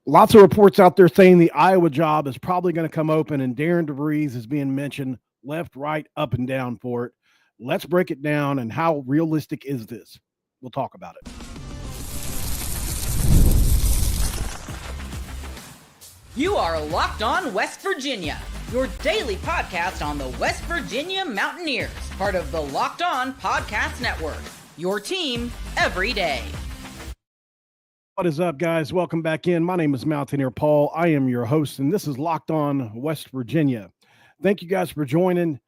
Lots of reports out there saying the Iowa job is probably going to come open, and Darren DeVries is being mentioned left, right, up, and down for it. Let's break it down, and how realistic is this? We'll talk about it. You are Locked On West Virginia, your daily podcast on the West Virginia Mountaineers, part of the Locked On Podcast Network, your team every day. What is up, guys? Welcome back in. My name is Mountaineer Paul. I am your host, and this is Locked On West Virginia. Thank you guys for joining.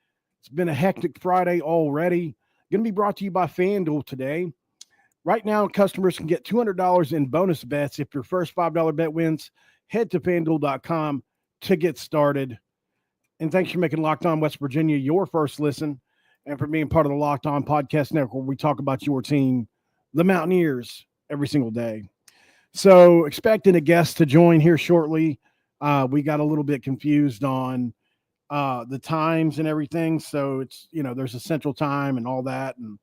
It's been a hectic Friday already. Going to be brought to you by FanDuel today. Right now, customers can get $200 in bonus bets if your first $5 bet wins. Head to FanDuel.com to get started. And thanks for making Locked On West Virginia your first listen, and for being part of the Locked On Podcast Network, where we talk about your team, the Mountaineers, every single day. So expecting a guest to join here shortly. We got a little bit confused on the times and everything. So it's, there's a central time and all that. And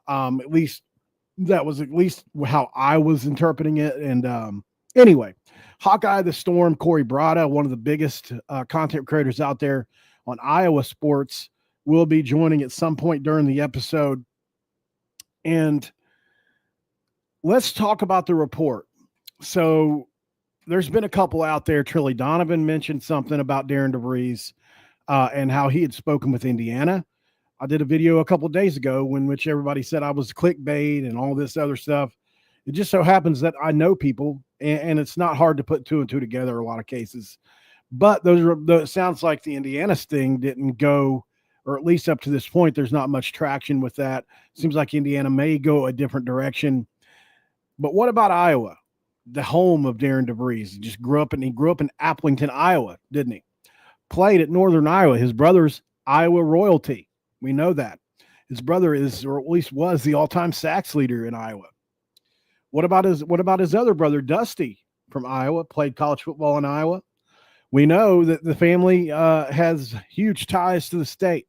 at least that was how I was interpreting it. And anyway, Hawkeye the Storm, Corey Brada, one of the biggest content creators out there on Iowa sports, will be joining at some point during the episode. And let's talk about the report. So there's been a couple out there. Trilly Donovan mentioned something about Darren DeVries and how he had spoken with Indiana. I did a video a couple of days ago in which everybody said I was clickbait and all this other stuff. It just so happens that I know people, and it's not hard to put two and two together in a lot of cases. But it sounds like the Indiana sting didn't go, or at least up to this point, there's not much traction with that. Seems like Indiana may go a different direction. But what about Iowa? The home of Darren DeVries. He grew up in Applington, Iowa, didn't he? Played at Northern Iowa. His brother's Iowa royalty. We know that. His brother is, or at least was, the all-time sacks leader in Iowa. What about his other brother, Dusty, from Iowa? Played college football in Iowa. We know that the family has huge ties to the state.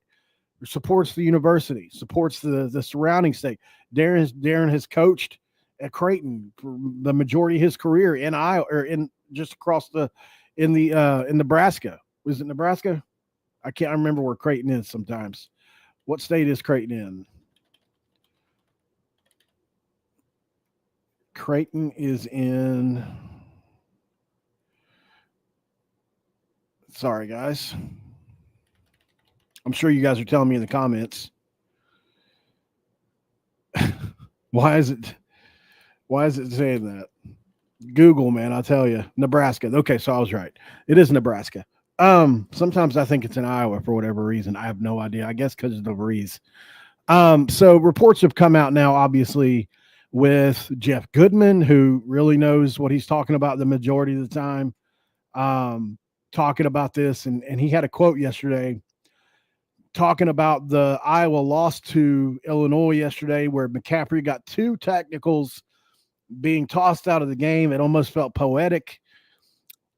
Supports the university. Supports the surrounding state. Darren has coached at Creighton for the majority of his career in Iowa, or in just across in Nebraska. Was it Nebraska? I can't remember where Creighton is sometimes. What state is Creighton in? Creighton is in. Sorry, guys. I'm sure you guys are telling me in the comments. Why is it saying that? Google, man, I'll tell you. Nebraska. Okay, so I was right. It is Nebraska. Sometimes I think it's in Iowa for whatever reason. I have no idea. I guess because of the Breeze. So reports have come out now, obviously, with Jeff Goodman, who really knows what he's talking about the majority of the time, talking about this. And he had a quote yesterday talking about the Iowa loss to Illinois yesterday, where McCaffery got two technicals being tossed out of the game. It almost felt poetic.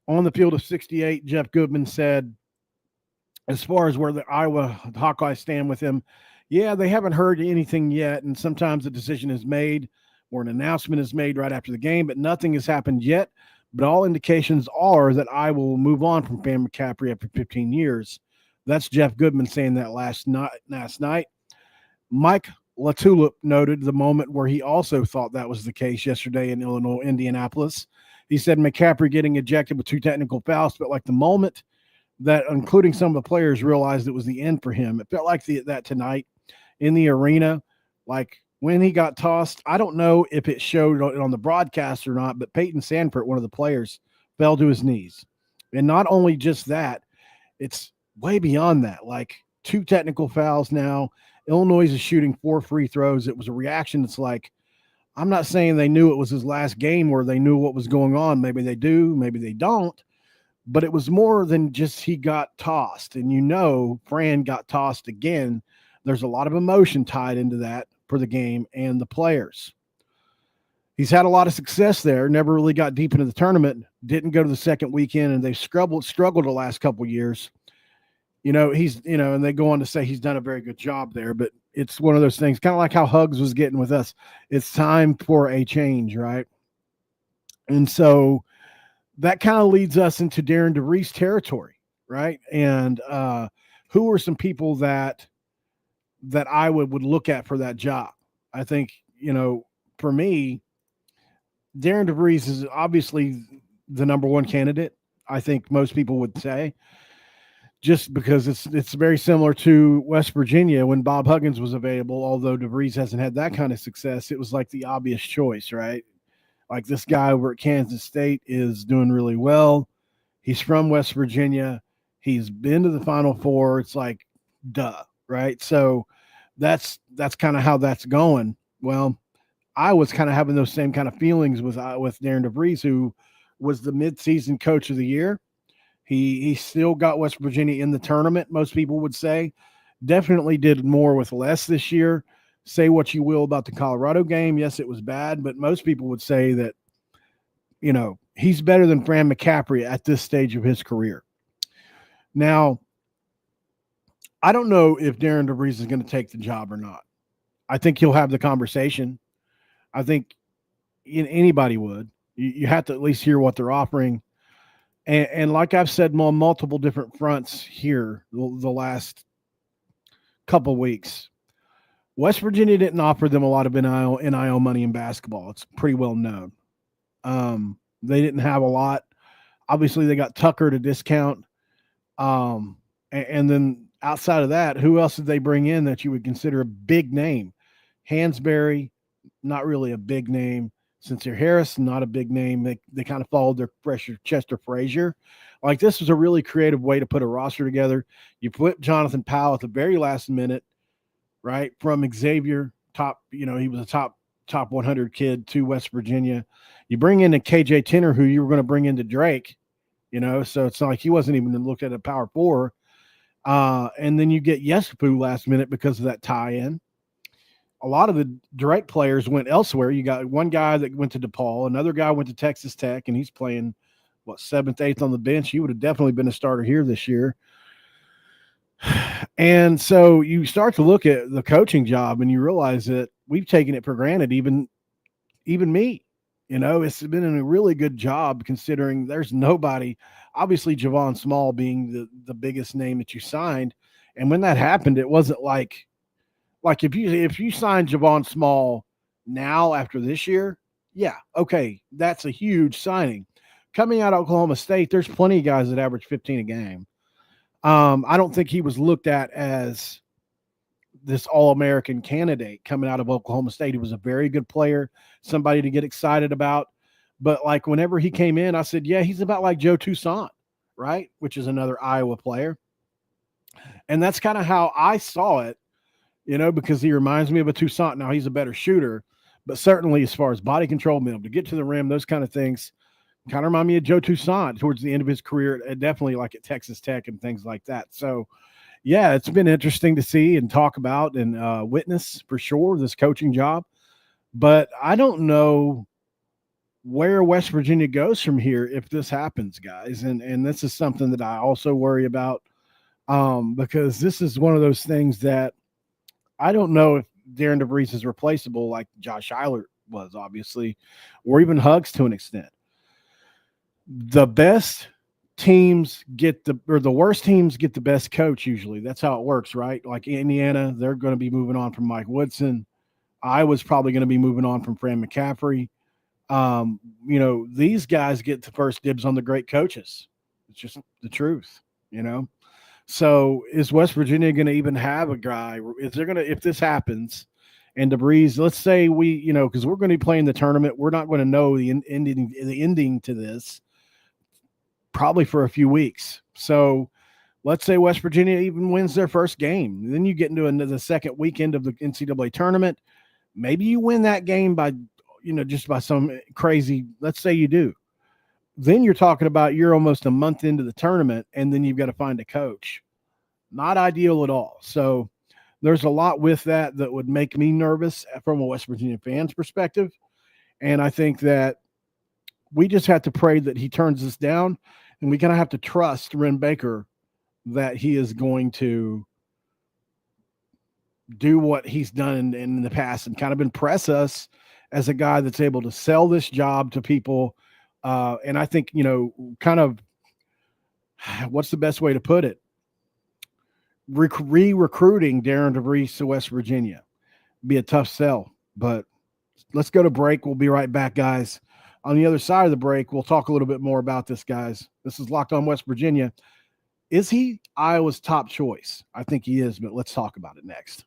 On the field of 68, Jeff Goodman said, as far as where the Iowa Hawkeyes stand with him, yeah, they haven't heard anything yet, and sometimes a decision is made or an announcement is made right after the game, but nothing has happened yet. But all indications are that Iowa will move on from Fran McCaffery after 15 years. That's Jeff Goodman saying that last night. Mike LaTulip noted the moment where he also thought that was the case yesterday in Indianapolis. He said McCaffery getting ejected with two technical fouls felt like the moment that, including some of the players, realized it was the end for him. It felt like that tonight in the arena, like when he got tossed. I don't know if it showed on the broadcast or not, but Peyton Sanford, one of the players, fell to his knees. And not only just that, it's way beyond that. Like two technical fouls now. Illinois is shooting 4 free throws. It was a reaction that's like, I'm not saying they knew it was his last game where they knew what was going on. Maybe they do, maybe they don't. But it was more than just he got tossed. And Fran got tossed again. There's a lot of emotion tied into that for the game and the players. He's had a lot of success there, never really got deep into the tournament, didn't go to the second weekend, and they've struggled the last couple of years. And they go on to say he's done a very good job there, but it's one of those things, kind of like how Hugs was getting with us. It's time for a change, right? And so that kind of leads us into Darren DeVries territory, right? And who are some people that I would look at for that job? I think, for me, Darren DeVries is obviously the number one candidate. I think most people would say, just because it's very similar to West Virginia when Bob Huggins was available. Although DeVries hasn't had that kind of success, it was like the obvious choice, right? Like, this guy over at Kansas State is doing really well. He's from West Virginia. He's been to the Final Four. It's like, duh, right? So that's kind of how that's going. Well, I was kind of having those same kind of feelings with Darren DeVries, who was the midseason coach of the year. He still got West Virginia in the tournament, most people would say. Definitely did more with less this year. Say what you will about the Colorado game. Yes, it was bad, but most people would say that, he's better than Fran McCaffery at this stage of his career. Now, I don't know if Darren DeVries is going to take the job or not. I think he'll have the conversation. I think anybody would. You have to at least hear what they're offering. And like I've said on multiple different fronts here the last couple weeks, West Virginia didn't offer them a lot of NIL money in basketball. It's pretty well known. They didn't have a lot. Obviously, they got Tucker at a discount. And then outside of that, who else did they bring in that you would consider a big name? Hansberry, not really a big name. Sincere Harris, not a big name. They kind of followed their Chester Frazier. Like, this was a really creative way to put a roster together. You put Jonathan Powell at the very last minute, right, from Xavier, he was a top 100 kid to West Virginia. You bring in a KJ Tenner, who you were going to bring into Drake, so it's not like he wasn't even looked at a power four. And then you get Yesufu last minute because of that tie-in. A lot of the direct players went elsewhere. You got one guy that went to DePaul, another guy went to Texas Tech, and he's playing, 7th, 8th on the bench. He would have definitely been a starter here this year. And so you start to look at the coaching job and you realize that we've taken it for granted, even me. It's been a really good job considering there's nobody, obviously Javon Small being the biggest name that you signed. And when that happened, it wasn't like if you sign Javon Small now after this year, yeah, okay, that's a huge signing. Coming out of Oklahoma State, there's plenty of guys that average 15 a game. I don't think he was looked at as this All-American candidate coming out of Oklahoma State. He was a very good player, somebody to get excited about. But like whenever he came in, I said, yeah, he's about like Joe Toussaint, right? Which is another Iowa player. And that's kind of how I saw it, because he reminds me of a Toussaint. Now, he's a better shooter, but certainly as far as body control, being able to get to the rim, those kind of things, kind of remind me of Joe Toussaint towards the end of his career, definitely like at Texas Tech and things like that. So, yeah, it's been interesting to see and talk about and witness for sure this coaching job. But I don't know where West Virginia goes from here if this happens, guys. And this is something that I also worry about because this is one of those things that I don't know if Darren DeVries is replaceable like Josh Eilert was, obviously, or even Huggs to an extent. The best teams the worst teams get the best coach usually. That's how it works, right? Like Indiana, they're going to be moving on from Mike Woodson. Iowa's probably going to be moving on from Fran McCaffery. These guys get the first dibs on the great coaches. It's just the truth, So is West Virginia going to even have a guy? If this happens and DeVries, let's say because we're going to be playing the tournament, we're not going to know the ending to this probably for a few weeks. So let's say West Virginia even wins their first game. Then you get into the second weekend of the NCAA tournament. Maybe you win that game by, just by some crazy, let's say you do. Then you're talking about you're almost a month into the tournament, and then you've got to find a coach. Not ideal at all. So there's a lot with that would make me nervous from a West Virginia fan's perspective. And I think that we just have to pray that he turns this down, and we kind of have to trust Ren Baker that he is going to do what he's done in the past and kind of impress us as a guy that's able to sell this job to people And I think, kind of, what's the best way to put it? Re-recruiting Darren DeVries to West Virginia be a tough sell, but let's go to break. We'll be right back, guys. On the other side of the break, we'll talk a little bit more about this, guys. This is Locked On West Virginia. Is he Iowa's top choice? I think he is, but let's talk about it next.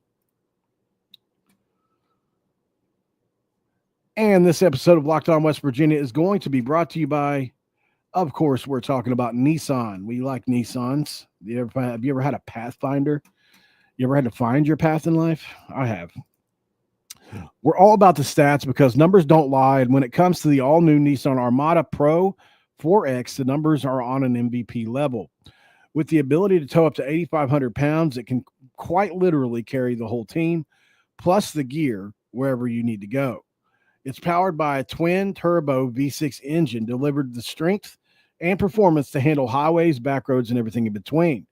And this episode of Locked On West Virginia is going to be brought to you by, of course, we're talking about Nissan. We like Nissans. Have you ever had a Pathfinder? You ever had to find your path in life? I have. We're all about the stats because numbers don't lie. And when it comes to the all-new Nissan Armada Pro 4X, the numbers are on an MVP level. With the ability to tow up to 8,500 pounds, it can quite literally carry the whole team, plus the gear, wherever you need to go. It's powered by a twin-turbo V6 engine, delivered the strength and performance to handle highways, back roads, and everything in between.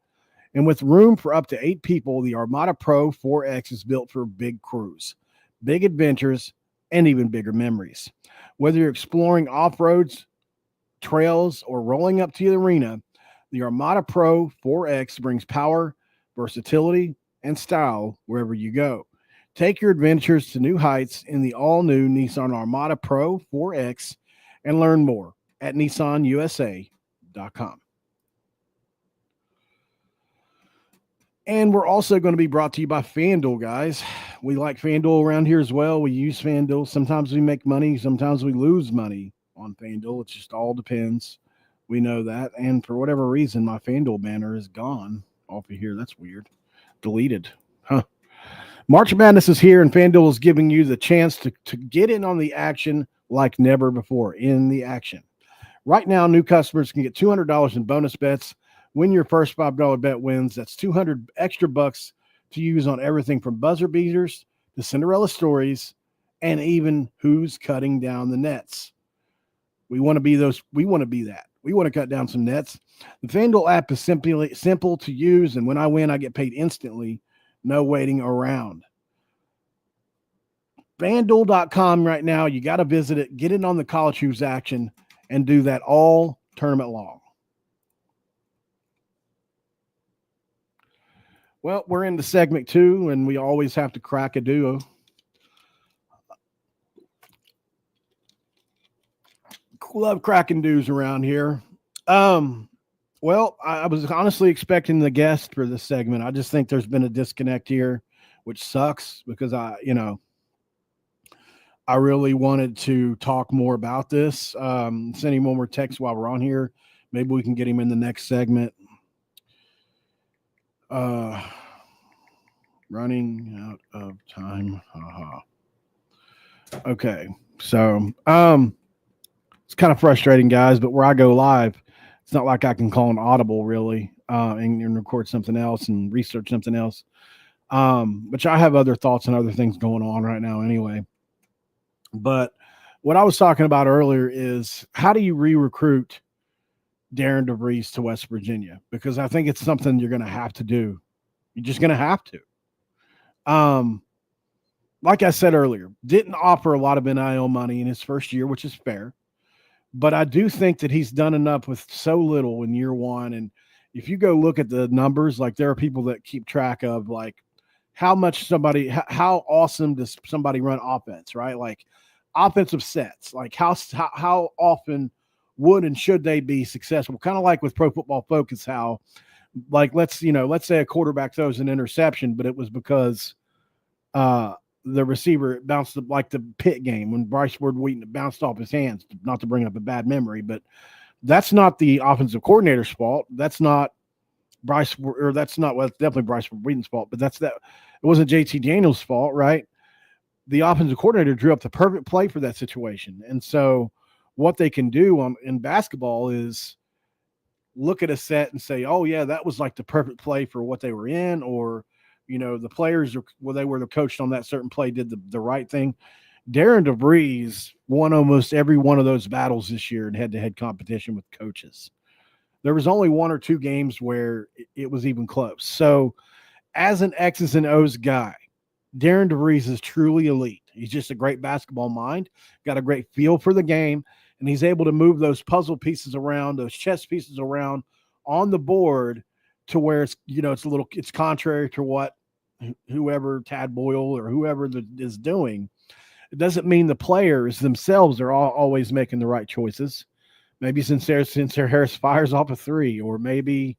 And with room for up to 8 people, the Armada Pro 4X is built for big crews, big adventures, and even bigger memories. Whether you're exploring off-roads, trails, or rolling up to the arena, the Armada Pro 4X brings power, versatility, and style wherever you go. Take your adventures to new heights in the all-new Nissan Armada Pro 4X and learn more at nissanusa.com. And we're also going to be brought to you by FanDuel, guys. We like FanDuel around here as well. We use FanDuel. Sometimes we make money. Sometimes we lose money on FanDuel. It just all depends. We know that. And for whatever reason, my FanDuel banner is gone off of here. That's weird. Deleted. Huh. March Madness is here, and FanDuel is giving you the chance to get in on the action like never before. In the action. Right now, new customers can get $200 in bonus bets when your first $5 bet wins. That's 200 extra bucks to use on everything from buzzer beaters to Cinderella stories and even who's cutting down the nets. We want to be those. We want to be that. We want to cut down some nets. The FanDuel app is simple to use, and when I win, I get paid instantly. No waiting around. FanDuel.com right now. You got to visit it. Get in on the college hoops action and do that all tournament long. Well, we're into segment 2, and we always have to crack a duo. Love cracking duos around here. Well, I was honestly expecting the guest for this segment. I just think there's been a disconnect here, which sucks because I really wanted to talk more about this. Sending one more text while we're on here. Maybe we can get him in the next segment. Running out of time. Okay. So, it's kind of frustrating, guys, but where I go live, it's not like I can call an audible really, and record something else and research something else. Which I have other thoughts and other things going on right now anyway. But what I was talking about earlier is how do you re-recruit Darren DeVries to West Virginia? Because I think it's something you're going to have to do. You're just going to have to. Like I said earlier, didn't offer a lot of NIL money in his first year, which is fair. But I do think that he's done enough with so little in year one. And if you go look at the numbers, like there are people that keep track of like how awesome does somebody run offense, right? Like offensive sets, like how often would and should they be successful? Kind of like with Pro Football Focus, how like let's say a quarterback throws an interception, but it was because the receiver bounced like the Pitt game when Bryce Ward-Wheaton bounced off his hands, not to bring up a bad memory, but that's not the offensive coordinator's fault. That's not Bryce, or that's not, well, it's definitely Bryce Ward-Wheaton's fault, but it wasn't JT Daniels' fault, right? The offensive coordinator drew up the perfect play for that situation. And so what they can do in basketball is look at a set and say, oh yeah, that was like the perfect play for what they were in, or the players they were coached on that certain play did the right thing. Darren DeVries won almost every one of those battles this year in head-to-head competition with coaches. There was only 1 or 2 games where it was even close. So as an X's and O's guy, Darren DeVries is truly elite. He's just a great basketball mind, got a great feel for the game, and he's able to move those puzzle pieces around, those chess pieces around on the board to where it's contrary to what whoever Tad Boyle or whoever is doing. It doesn't mean the players themselves are always making the right choices. Maybe since Harris fires off a three, or maybe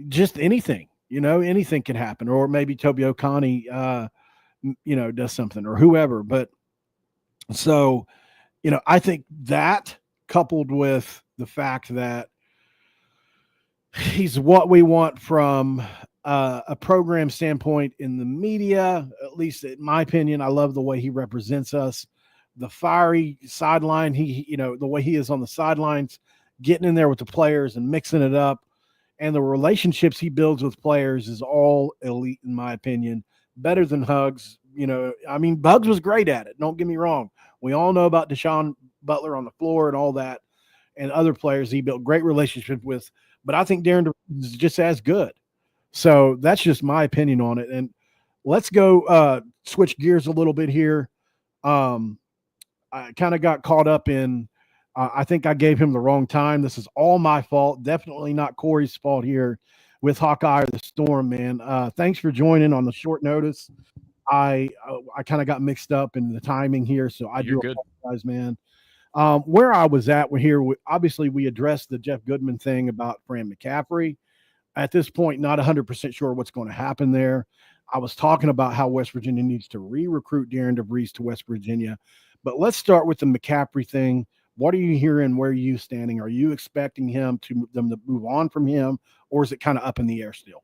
just anything, anything can happen, or maybe Toby Okani, does something, or whoever. But so, I think that, coupled with the fact that he's what we want from a program standpoint in the media, at least in my opinion. I love the way he represents us, the fiery sideline. The way he is on the sidelines, getting in there with the players and mixing it up, and the relationships he builds with players is all elite, in my opinion. Better than Hugs. Hugs was great at it. Don't get me wrong. We all know about Deshaun Butler on the floor and all that, and other players he built great relationship with. But I think Darren is just as good. So that's just my opinion on it. And let's go switch gears a little bit here. I kind of got caught up in I think I gave him the wrong time. This is all my fault. Definitely not Corey's fault here with Hawkeye or the Storm, man. Thanks for joining on the short notice. I kind of got mixed up in the timing here, so I do apologize, man. Where I was at here, obviously we addressed the Jeff Goodman thing about Fran McCaffery. At this point, not 100% sure what's going to happen there. I was talking about how West Virginia needs to re-recruit Darren DeVries to West Virginia. But let's start with the McCaffery thing. What are you hearing? Where are you standing? Are you expecting them to move on from him, or is it kind of up in the air still?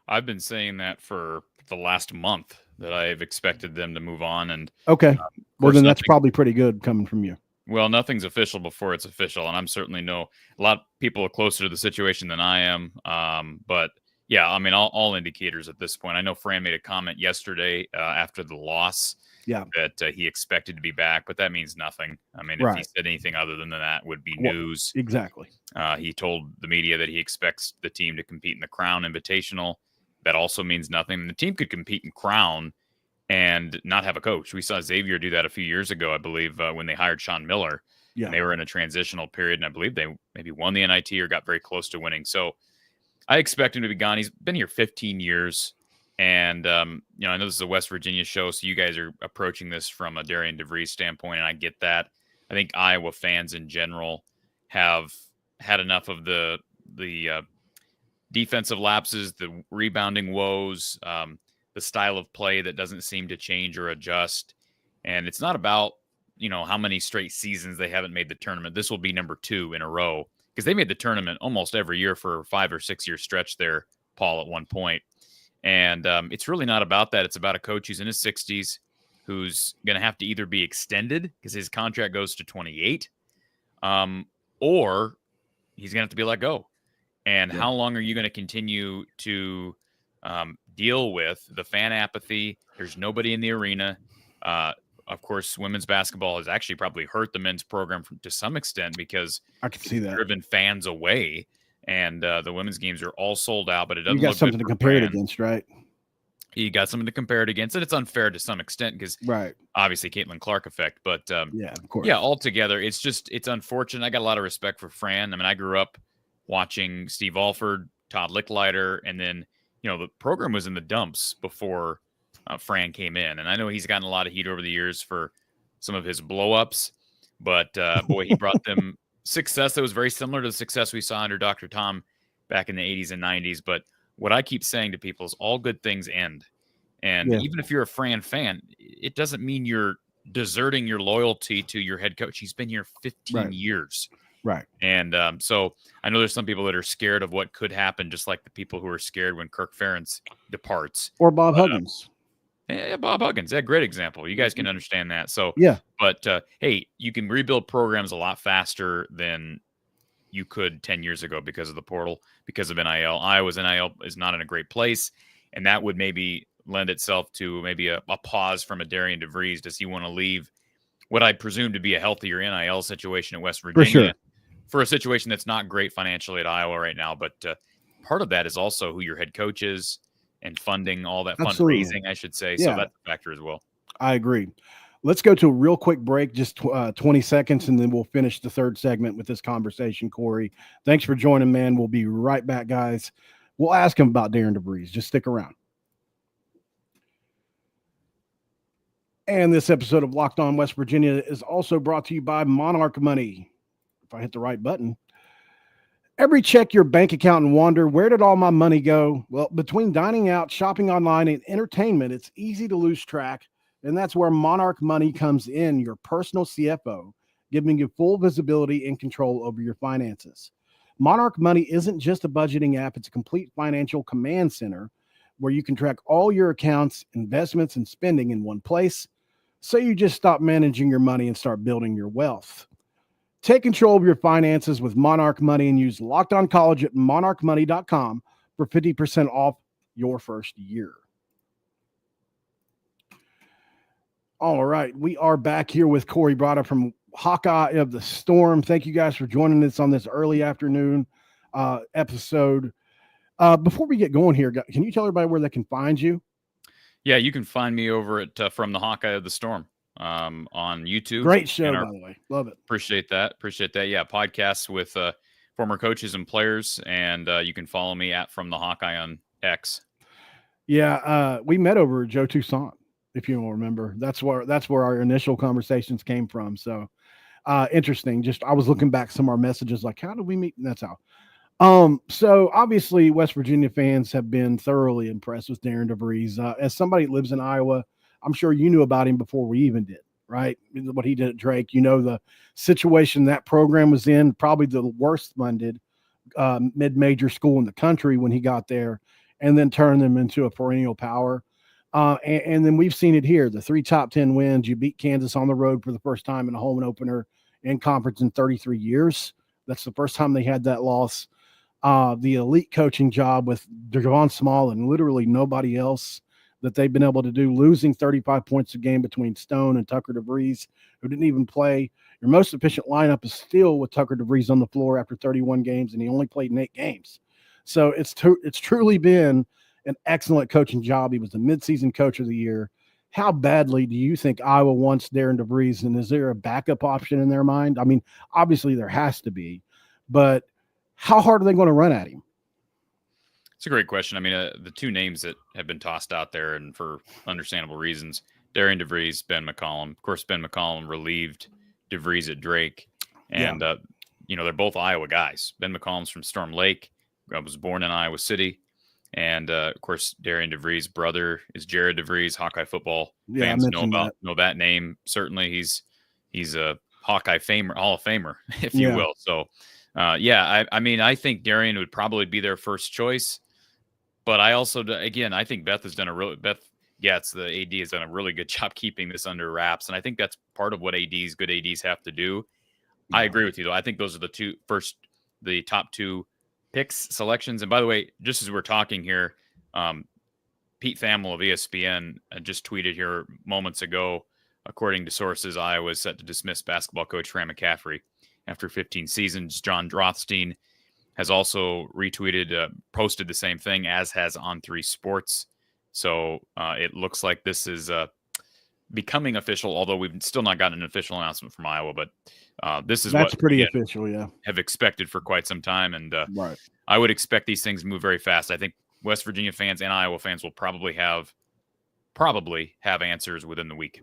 I've been saying that for the last month, that I've expected them to move on. And okay, well then that's probably pretty good coming from you. Well, nothing's official before it's official, and I'm certainly a lot of people are closer to the situation than I am. But yeah, all indicators at this point. I know Fran made a comment yesterday after the loss, that he expected to be back, but that means nothing. If he said anything other than that, would be news. Exactly. He told the media that he expects the team to compete in the Crown Invitational. That also means nothing. The team could compete in Crown and not have a coach. We saw Xavier do that a few years ago, I believe, when they hired Sean Miller. Yeah. And they were in a transitional period, and I believe they maybe won the NIT or got very close to winning. So I expect him to be gone. He's been here 15 years. And, I know this is a West Virginia show, so you guys are approaching this from a Darian DeVries standpoint, and I get that. I think Iowa fans in general have had enough of the defensive lapses, the rebounding woes, the style of play that doesn't seem to change or adjust. And it's not about, how many straight seasons they haven't made the tournament. This will be number 2 in a row, because they made the tournament almost every year for a 5 or 6 year stretch there, Paul, at one point. And it's really not about that. It's about a coach who's in his 60s, who's going to have to either be extended because his contract goes to 28, or he's going to have to be let go. And how long are you going to continue to deal with the fan apathy? There's nobody in the arena. Of course, women's basketball has actually probably hurt the men's program to some extent, because I can see that, driven fans away. And the women's games are all sold out, but it doesn't. You got look something good to compare it against, right? You got something to compare it against, and it's unfair to some extent because, obviously, Caitlin Clark effect. But yeah, of course, altogether, it's unfortunate. I got a lot of respect for Fran. I grew up watching Steve Alford, Todd Licklider, and then the program was in the dumps before Fran came in. And I know he's gotten a lot of heat over the years for some of his blow-ups, but boy, he brought them success that was very similar to the success we saw under Dr. Tom back in the 80s and 90s. But what I keep saying to people is all good things end. And even if you're a Fran fan, it doesn't mean you're deserting your loyalty to your head coach. He's been here 15 years. Right. And so I know there's some people that are scared of what could happen, just like the people who are scared when Kirk Ferentz departs. Or Bob Huggins. Yeah, Bob Huggins. Yeah, great example. You guys can understand that. So, but hey, you can rebuild programs a lot faster than you could 10 years ago because of the portal, because of NIL. Iowa's NIL is not in a great place, and that would maybe lend itself to maybe a pause from a Darian DeVries. Does he want to leave what I presume to be a healthier NIL situation at West Virginia for a situation that's not great financially at Iowa right now? But part of that is also who your head coach is and funding, all that fundraising, I should say. So that's a factor as well. I agree. Let's go to a real quick break, just 20 seconds, and then we'll finish the third segment with this conversation, Corey. Thanks for joining, man. We'll be right back, guys. We'll ask him about Darren DeVries. Just stick around. And this episode of Locked On West Virginia is also brought to you by Monarch Money. If I hit the right button. Every check your bank account and wonder, where did all my money go? Well, between dining out, shopping online, and entertainment, it's easy to lose track. And that's where Monarch Money comes in, your personal CFO, giving you full visibility and control over your finances. Monarch Money isn't just a budgeting app, it's a complete financial command center where you can track all your accounts, investments, and spending in one place. So you just stop managing your money and start building your wealth. Take control of your finances with Monarch Money and use Locked On College at monarchmoney.com for 50% off your first year. All right, we are back here with Corey Brada from Hawkeye of the Storm. Thank you guys for joining us on this early afternoon episode. Before we get going here, can you tell everybody where they can find you? Yeah, you can find me over at From the Hawkeye of the Storm on YouTube. Great show, by the way. Love it. Appreciate that. Yeah, podcasts with former coaches and players, and you can follow me at From the Hawkeye on X. Yeah, we met over Joe Toussaint. If you will remember, that's where our initial conversations came from. So interesting. Just I was looking back some of our messages, like how did we meet? And that's how. So obviously West Virginia fans have been thoroughly impressed with Darren DeVries. As somebody that lives in Iowa, I'm sure you knew about him before we even did, right? What he did at Drake. You know the situation that program was in, probably the worst funded mid-major school in the country when he got there, and then turned them into a perennial power. And then we've seen it here, the 3 top 10 wins. You beat Kansas on the road for the first time in a home opener in conference in 33 years. That's the first time they had that loss. The elite coaching job with Devon Small and literally nobody else that they've been able to do, losing 35 points a game between Stone and Tucker DeVries, who didn't even play. Your most efficient lineup is still with Tucker DeVries on the floor after 31 games, and he only played in 8 games. So it's truly been an excellent coaching job. He was the midseason coach of the year. How badly do you think Iowa wants Darren DeVries, and is there a backup option in their mind? I mean, obviously there has to be, but how hard are they going to run at him? It's a great question. I mean, the 2 names that have been tossed out there, and for understandable reasons, Darian DeVries, Ben McCollum. Of course, Ben McCollum relieved DeVries at Drake, and they're both Iowa guys. Ben McCollum's from Storm Lake. I was born in Iowa City. And of course, Darian DeVries' brother is Jared DeVries. Hawkeye football fans know that name. Certainly, he's a Hawkeye Hall of Famer, if you will. So, I mean, I think Darian would probably be their first choice. But I also, again, I think Beth Getz, the AD, has done a really good job keeping this under wraps, and I think that's part of what good ADs have to do. Yeah. I agree with you, though. I think those are the top 2 picks selections. And by the way, just as we're talking here, Pete Thamel of ESPN just tweeted here moments ago, according to sources, Iowa is set to dismiss basketball coach Fran McCaffery after 15 seasons. John Rothstein has also retweeted, posted the same thing, as has On3 Sports. So it looks like this is becoming official, although we've still not gotten an official announcement from Iowa, but that's pretty official, yeah. Have expected for quite some time, and right. I would expect these things to move very fast. I think West Virginia fans and Iowa fans will probably have answers within the week.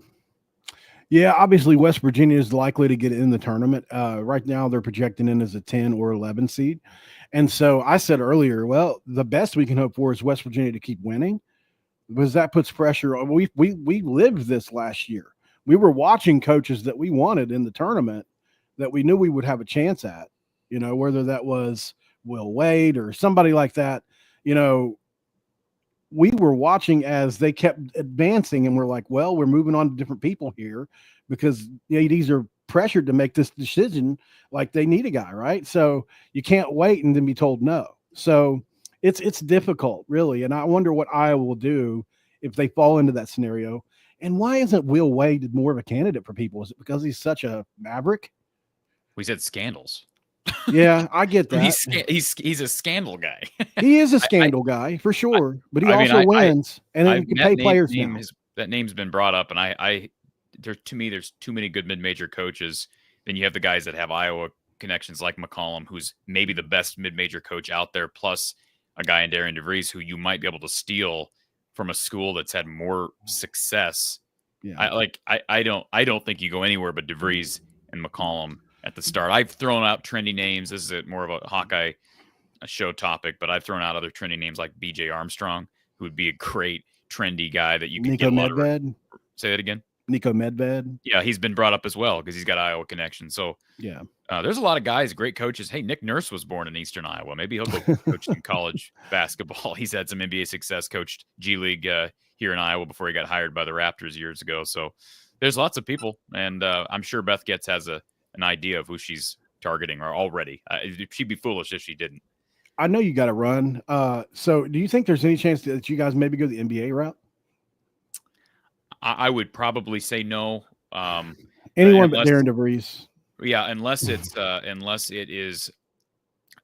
Yeah, obviously West Virginia is likely to get in the tournament. Right now they're projecting in as a 10 or 11 seed. And so I said earlier, well, the best we can hope for is West Virginia to keep winning, because that puts pressure on. We lived this last year. We were watching coaches that we wanted in the tournament that we knew we would have a chance at, whether that was Will Wade or somebody like that. We were watching as they kept advancing, and we're like, well, we're moving on to different people here because the ADs are pressured to make this decision. Like, they need a guy, right? So you can't wait and then be told no. So it's difficult, really. And I wonder what Iowa will do if they fall into that scenario. And why isn't Will Wade more of a candidate for people? Is it because he's such a maverick? We said scandals. Yeah, I get that. He's a scandal guy. He is a scandal guy for sure, but he also wins, and then you can pay players now. That name's been brought up, and I to me, there's too many good mid-major coaches. Then you have the guys that have Iowa connections like McCollum, who's maybe the best mid-major coach out there, plus a guy in Darian DeVries who you might be able to steal from a school that's had more success. Yeah. I don't think you go anywhere but DeVries and McCollum at the start. I've thrown out trendy names. This is more of a Hawkeye show topic, but I've thrown out other trendy names like BJ Armstrong, who would be a great trendy guy that you could Nico get a lot Medved. Say that again. Nico Medved. Yeah, he's been brought up as well because he's got Iowa connection. So yeah, there's a lot of guys, great coaches. Hey, Nick Nurse was born in Eastern Iowa. Maybe he'll go coach in college basketball. He's had some NBA success, coached G League here in Iowa before he got hired by the Raptors years ago. So there's lots of people, and I'm sure Beth Getz has an idea of who she's targeting or already. She'd be foolish if she didn't. I know you got to run. So do you think there's any chance that you guys maybe go the NBA route? I would probably say no. Anyone but Darren DeVries. Yeah, unless it is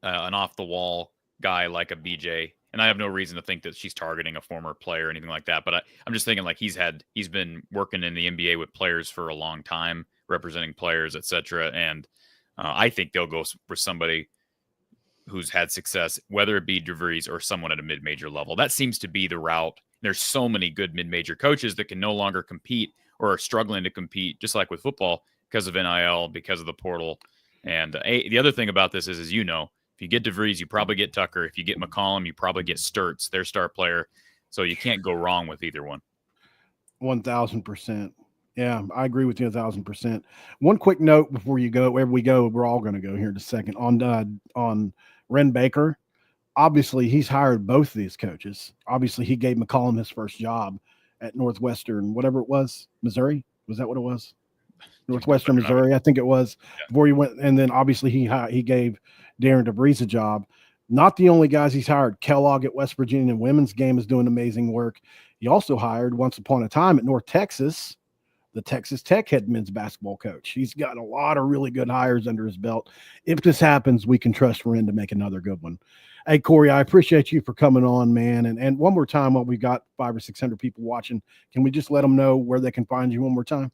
an off the wall guy like a BJ, and I have no reason to think that she's targeting a former player or anything like that. But I'm just thinking like he's been working in the NBA with players for a long time, representing players, etc. And I think they'll go for somebody who's had success, whether it be DeVries or someone at a mid-major level. That seems to be the route. There's so many good mid-major coaches that can no longer compete or are struggling to compete, just like with football, because of NIL, because of the portal. And the other thing about this is, as you know, if you get DeVries, you probably get Tucker. If you get McCollum, you probably get Sturtz, their star player. So you can't go wrong with either one. 1,000%. Yeah, I agree with you 1,000%. One quick note before you go, wherever we go, we're all going to go here in a second on Ren Baker. Obviously, he's hired both of these coaches. Obviously, he gave McCollum his first job at Northwestern, whatever it was, Missouri. Was that what it was? Northwestern Missouri, I think it was. Yeah. Before he went, and then obviously he gave Darren DeVries a job. Not the only guys he's hired. Kellogg at West Virginia in women's game is doing amazing work. He also hired once upon a time at North Texas, the Texas Tech head men's basketball coach. He's got a lot of really good hires under his belt. If this happens, we can trust Ren to make another good one. Hey, Corey, I appreciate you for coming on, man. And one more time, while we've got 500 or 600 people watching, can we just let them know where they can find you one more time?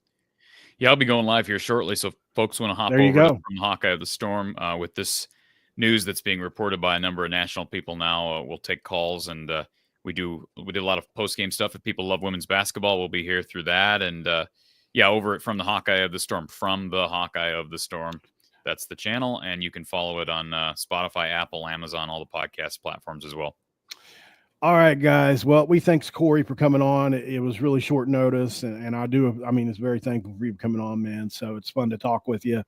Yeah, I'll be going live here shortly. So if folks want to hop over from Hawkeye of the Storm with this news that's being reported by a number of national people now, we'll take calls. And we do a lot of post-game stuff. If people love women's basketball, we'll be here through that. And over it from the Hawkeye of the Storm, That's the channel, and you can follow it on Spotify, Apple, Amazon, all the podcast platforms as well. All right, guys. Well, we thanks Corey for coming on. It was really short notice, and it's very thankful for you coming on, man. So it's fun to talk with you.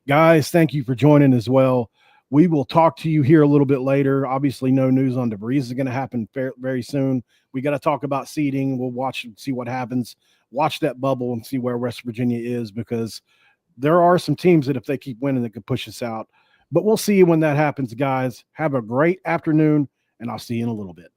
Guys, thank you for joining as well. We will talk to you here a little bit later. Obviously, no news on DeVries is going to happen very soon. We got to talk about seeding. We'll watch and see what happens. Watch that bubble and see where West Virginia is, because there are some teams that if they keep winning, that could push us out. But we'll see you when that happens, guys. Have a great afternoon, and I'll see you in a little bit.